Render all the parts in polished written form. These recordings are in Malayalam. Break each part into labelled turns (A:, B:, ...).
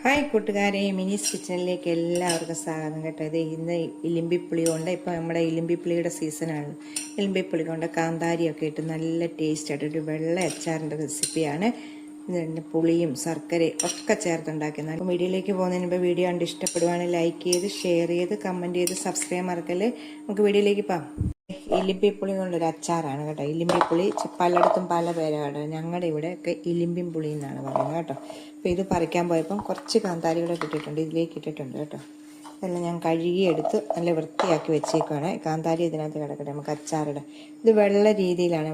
A: ഹായ് കൂട്ടുകാരെ, മിനീസ് കിച്ചണിലേക്ക് എല്ലാവർക്കും സ്വാഗതം കേട്ടോ. ഇത് ഇന്ന് ഇലിമ്പിപ്പുളി കൊണ്ട്, ഇപ്പോൾ നമ്മുടെ ഇലിമ്പിപ്പുളിയുടെ സീസണാണ്. ഇലിമ്പിപ്പുളി കൊണ്ട് കാന്താരിയൊക്കെ ഇട്ട് നല്ല ടേസ്റ്റ് ആയിട്ട് ഒരു വെള്ള അച്ചാറിൻ്റെ റെസിപ്പിയാണ്. ഇതിൻ്റെ പുളിയും ശർക്കരയും ഒക്കെ ചേർത്തുണ്ടാക്കുന്നത്. അപ്പോൾ വീഡിയോയിലേക്ക് പോകുന്നതിന് മുമ്പ് വീഡിയോ കണ്ട് ഇഷ്ടപ്പെടുവാണെങ്കിൽ ലൈക്ക് ചെയ്ത് ഷെയർ ചെയ്ത് കമൻറ്റ് ചെയ്ത് സബ്സ്ക്രൈബ് മറക്കല്ലേ. നമുക്ക് വീഡിയോയിലേക്ക് പോകാം. ഇലിമ്പിപ്പുളി കൊണ്ടൊരു അച്ചാറാണ് കേട്ടോ. ഇലിമ്പിപ്പുളി പലയിടത്തും പല പേരാണ്. ഞങ്ങളുടെ ഇവിടെയൊക്കെ ഇലിമ്പിൻ പുളി എന്നാണ് പറയുന്നത് കേട്ടോ. അപ്പോൾ ഇത് പറിക്കാൻ പോയപ്പം കുറച്ച് കാന്താരികളെ ഇട്ടിട്ടുണ്ട്, ഇതിലേക്ക് ഇട്ടിട്ടുണ്ട് കേട്ടോ. ഇതെല്ലാം ഞാൻ കഴുകിയെടുത്ത് നല്ല വൃത്തിയാക്കി വെച്ചേക്കുവാണ്. കാന്താരി ഇതിനകത്ത് കിടക്കട്ടെ, നമുക്ക് അച്ചാറിടാം. ഇത് വെള്ള രീതിയിലാണ്,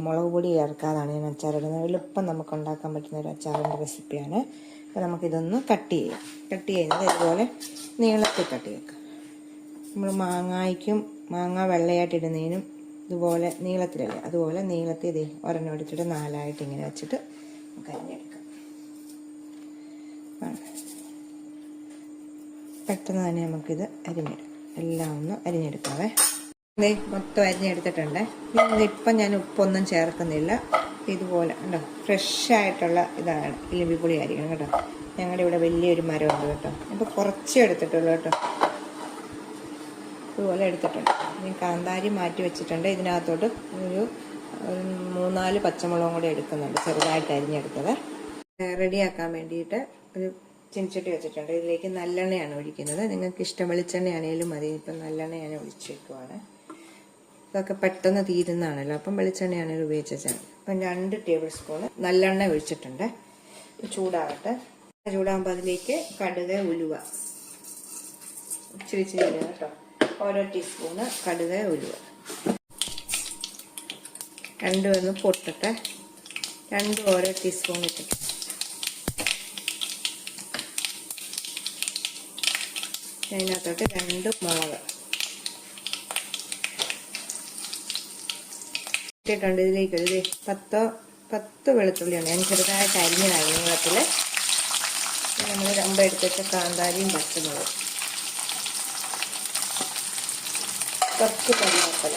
A: മുളക് പൊടി ചേർക്കാതാണ് ഞാൻ അച്ചാറിടുന്നത്. എളുപ്പം നമുക്ക് ഉണ്ടാക്കാൻ പറ്റുന്ന ഒരു അച്ചാറിൻ്റെ റെസിപ്പിയാണ്. അപ്പോൾ നമുക്കിതൊന്ന് കട്ട് ചെയ്യാം. കട്ട് ചെയ്യുന്നത് ഇതുപോലെ നീളത്തിൽ കട്ട് ചെയ്യേക്കാം. നമ്മൾ മാങ്ങ വെള്ളയായിട്ടിടുന്നതിനും ഇതുപോലെ നീളത്തിലല്ലേ, അതുപോലെ നീളത്തിൽ ഇത് ഒരെണ്ണം എടുത്തിട്ട് നാലായിട്ട് ഇങ്ങനെ വെച്ചിട്ട് നമുക്ക് അരിഞ്ഞെടുക്കാം. പെട്ടെന്ന് തന്നെ നമുക്കിത് അരിഞ്ഞെടുക്കാം. എല്ലാം ഒന്ന് അരിഞ്ഞെടുക്കാവേ. മൊത്തം അരിഞ്ഞെടുത്തിട്ടുണ്ട്. ഇപ്പം ഞാൻ ഉപ്പൊന്നും ചേർക്കുന്നില്ല. ഇതുപോലെ ഉണ്ടോ, ഫ്രഷായിട്ടുള്ള ഇതാണ് ഇലിമ്പിപ്പുളി ആയിരിക്കണം കേട്ടോ. ഞങ്ങളുടെ ഇവിടെ വലിയൊരു മരമുണ്ട് കേട്ടോ. അപ്പോൾ കുറച്ചേ എടുത്തിട്ടുള്ളൂ കേട്ടോ. ഇതുപോലെ എടുത്തിട്ടുണ്ട്. ഇനി കാന്താരി മാറ്റി വെച്ചിട്ടുണ്ട്. ഇതിനകത്തോട്ട് ഒരു 3-4 പച്ചമുളകും കൂടി എടുക്കുന്നുണ്ട്, ചെറുതായിട്ട് അരിഞ്ഞെടുത്തത്. റെഡിയാക്കാൻ വേണ്ടിയിട്ട് ഒരു ചീനച്ചട്ടി വെച്ചിട്ടുണ്ട്. ഇതിലേക്ക് നല്ലെണ്ണയാണ് ഒഴിക്കുന്നത്. നിങ്ങൾക്ക് ഇഷ്ടം വെളിച്ചെണ്ണയാണേലും മതി. ഇപ്പം നല്ലെണ്ണയാണ് ഒഴിച്ച് വെക്കുവാണ്. ഇതൊക്കെ പെട്ടെന്ന് തീരുന്നതാണല്ലോ, അപ്പം വെളിച്ചെണ്ണയാണെങ്കിലും ഉപയോഗിച്ചാൽ. അപ്പം 2 ടേബിൾ സ്പൂണ് നല്ലെണ്ണ ഒഴിച്ചിട്ടുണ്ട്. ചൂടാകട്ടെ. ചൂടാകുമ്പോൾ അതിലേക്ക് കടുക്, ഉലുവ ഇച്ചിരി കേട്ടോ. ഓരോ ടീസ്പൂണ് കടുക്, ഉലുവ. രണ്ടും ഒന്ന് പൊട്ടട്ടെ. രണ്ടും ഓരോ ടീസ്പൂൺ ഇട്ടിട്ട് അതിനകത്തോട്ട് 2 മുളക് ഇട്ടിട്ടുണ്ട്. ഇതിലേക്ക് ഒരു 10 വെളുത്തുള്ളിയാണ് ഞാൻ ചെറുതായിട്ട് അരിഞ്ഞതാണ് നീളത്തിൽ. നമ്മൾ 2 എടുത്ത് വെച്ച കാന്താരിയും പച്ചമുളകും, കുറച്ച് കറിവേപ്പില,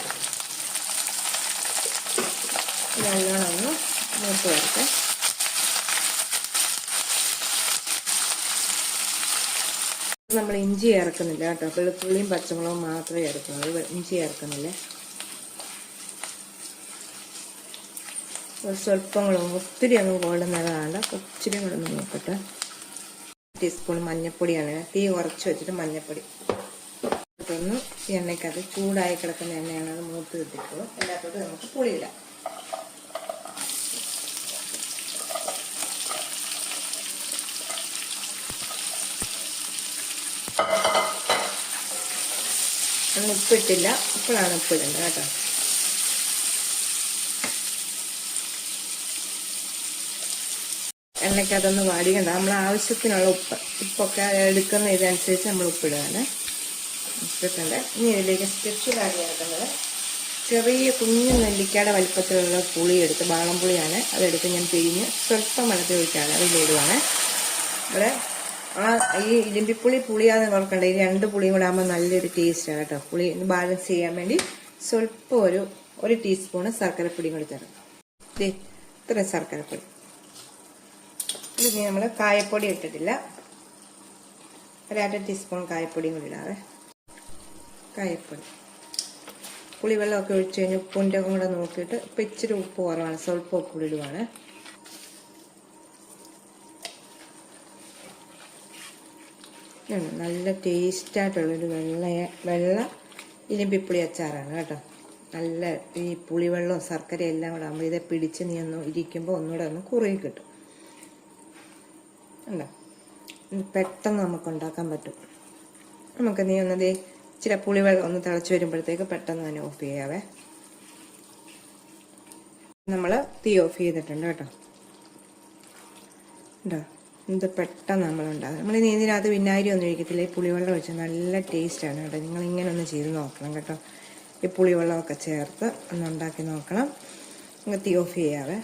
A: നല്ലോണം ഒന്ന് മൂത്ത് വരട്ടെ. നമ്മൾ ഇഞ്ചി ചേർക്കുന്നില്ല കേട്ടോ. വെളുത്തുള്ളിയും പച്ചമുളകും മാത്രമേ ചേർക്കുന്നുള്ളൂ, ഇഞ്ചി ചേർക്കുന്നില്ല. സ്വല്പങ്ങളും ഒത്തിരി അങ്ങ് ഗോൾഡൻ നിറമാണ്ട, ഒത്തിരി കൂടെ ഒന്ന് നോക്കട്ടെ. ടീസ്പൂൺ മഞ്ഞൾപ്പൊടിയാണ്. തീ കുറച്ച് വെച്ചിട്ട് മഞ്ഞൾപ്പൊടി ഒന്ന് എണ്ണയ്ക്കകത്ത് ചൂടായി കിടക്കുന്ന എണ്ണയാണ്, അത് മൂത്ത് കിട്ടിക്കോളും. എല്ലാത്തോട്ട് നമുക്ക് പുളിയില്ല. അന്ന് ഉപ്പിട്ടില്ല, ഇപ്പോഴാണ് ഉപ്പിടേണ്ടത് കേട്ടോ. എണ്ണയ്ക്കകത്തൊന്ന് വാടിക്കണ്ട. നമ്മൾ ആവശ്യത്തിനുള്ള ഉപ്പൊക്കെ എടുക്കുന്ന ഇതനുസരിച്ച് നമ്മൾ ഉപ്പിടുകയാണ്. ഇട്ടിട്ടുണ്ട്. ഇനി ഇതിലേക്ക് സ്പെഷ്യൽ ആഡ് ചേർക്കുന്നത് ചെറിയ കുഞ്ഞു നെല്ലിക്കയുടെ വലിപ്പത്തിലുള്ള പുളി എടുത്ത്, വാളംപുളിയാണ്, അതെടുത്ത് ഞാൻ പിഴിഞ്ഞ് സ്വല്പം വെള്ളത്തിൽ ഒഴിച്ചാണ് അതിലിടുവാണ്. ഇവിടെ ഈ ഇലിമ്പിപ്പുളി പുളിയാന്ന് ഓർക്കണ്ട. ഈ 2 പുളിയും കൂടെ ആകുമ്പോൾ നല്ലൊരു ടേസ്റ്റാണ് കേട്ടോ. പുളി ബാലൻസ് ചെയ്യാൻ വേണ്ടി സ്വല്പം ഒരു ടീസ്പൂണ് ശർക്കരപ്പൊടിയും കൂടി ചേർക്കാം. ഇത്രയും ശർക്കരപ്പൊടി. ഇതിന് നമ്മൾ കായപ്പൊടി ഇട്ടിട്ടില്ല. ഒരു 1/2 ടീസ്പൂൺ കായപ്പൊടിയും കൂടി ഇടാവേ. കായപ്പൊടി, പുളിവെള്ളമൊക്കെ ഒഴിച്ച് കഴിഞ്ഞ് ഉപ്പിൻ്റെ കൂടെ നോക്കിയിട്ട് ഇപ്പം ഇച്ചിരി ഉപ്പ് കുറവാണ്, സ്വല്പം ഉപ്പ് കൂടി ഇടുവാണ്. നല്ല ടേസ്റ്റായിട്ടുള്ളൊരു വെള്ള ഇലിമ്പിപ്പുളി അച്ചാറാണ് കേട്ടോ. നല്ല ഈ പുളിവെള്ളവും ശർക്കരയും എല്ലാം കൂടെ ആകുമ്പോൾ ഇതെ പിടിച്ച് നീ ഒന്ന് ഇരിക്കുമ്പോൾ ഒന്നുകൂടെ ഒന്ന് കുറുകി കിട്ടും. ഉണ്ടോ, പെട്ടെന്ന് നമുക്ക് ഉണ്ടാക്കാൻ പറ്റും. നമുക്ക് നീ ഒന്നത് ഇച്ചിരി പുളിവെള്ളം ഒന്ന് തിളച്ച് വരുമ്പോഴത്തേക്ക് പെട്ടെന്ന് തന്നെ ഓഫ് ചെയ്യാവേ. നമ്മൾ തീ ഓഫ് ചെയ്തിട്ടുണ്ട് കേട്ടോ. ഉണ്ടോ, ഇത് പെട്ടെന്ന് നമ്മളുണ്ടാകും. നമ്മൾ ഇനി ഇതിനകത്ത് വിനാഗിരി ഒന്നും ഒഴിക്കത്തില്ല. ഈ പുളിവെള്ളം ഒഴിച്ചാൽ നല്ല ടേസ്റ്റാണ് കേട്ടോ. നിങ്ങളിങ്ങനെ ഒന്ന് ചെയ്ത് നോക്കണം കേട്ടോ. ഈ പുളിവെള്ളമൊക്കെ ചേർത്ത് ഒന്ന് ഉണ്ടാക്കി നോക്കണം. നമുക്ക് തീ ഓഫ് ചെയ്യാവേ.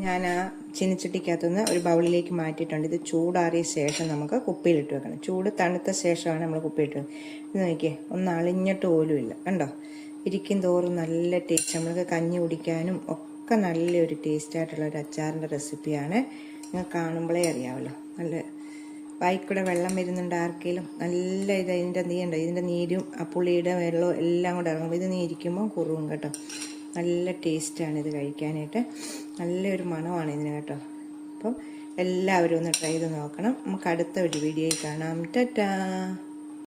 A: ഞാൻ ആ ചീനച്ചട്ടിക്കകത്തുനിന്ന് ഒരു ബൗളിലേക്ക് മാറ്റിയിട്ടുണ്ട്. ഇത് ചൂടാറിയ ശേഷം നമുക്ക് കുപ്പിയിലിട്ട് വെക്കണം. ചൂട് തണുത്ത ശേഷമാണ് നമ്മൾ കുപ്പിയിട്ട്. ഇത് നോക്കിയേ, ഒന്ന് അളിഞ്ഞിട്ട് പോലും ഇല്ല കണ്ടോ. ഇരിക്കും തോറും നല്ല ടേസ്റ്റ്. നമ്മൾക്ക് കഞ്ഞി കുടിക്കാനും ഒക്കെ നല്ലൊരു ടേസ്റ്റായിട്ടുള്ള ഒരു അച്ചാറിൻ്റെ റെസിപ്പിയാണ്. നിങ്ങൾ കാണുമ്പോഴേ അറിയാമല്ലോ. നല്ല വായിക്കൂടെ വെള്ളം വരുന്നുണ്ട് ആർക്കെങ്കിലും, നല്ല ഇത് ഇതിൻ്റെ നീരുണ്ട്, ഇതിൻ്റെ നീരും ആ പുളിയുടെ വെള്ളവും എല്ലാം കൂടെ ഇറങ്ങും. ഇത് നീരിക്കുമ്പോൾ കുറുവും കേട്ടോ. നല്ല ടേസ്റ്റാണ് ഇത് കഴിക്കാനായിട്ട്, നല്ലൊരു മണമാണ് ഇതിന് കേട്ടോ. അപ്പം എല്ലാവരും ഒന്ന് ട്രൈ ചെയ്ത് നോക്കണം. നമുക്ക് അടുത്ത ഒരു വീഡിയോയിൽ കാണാം. ടാറ്റാ.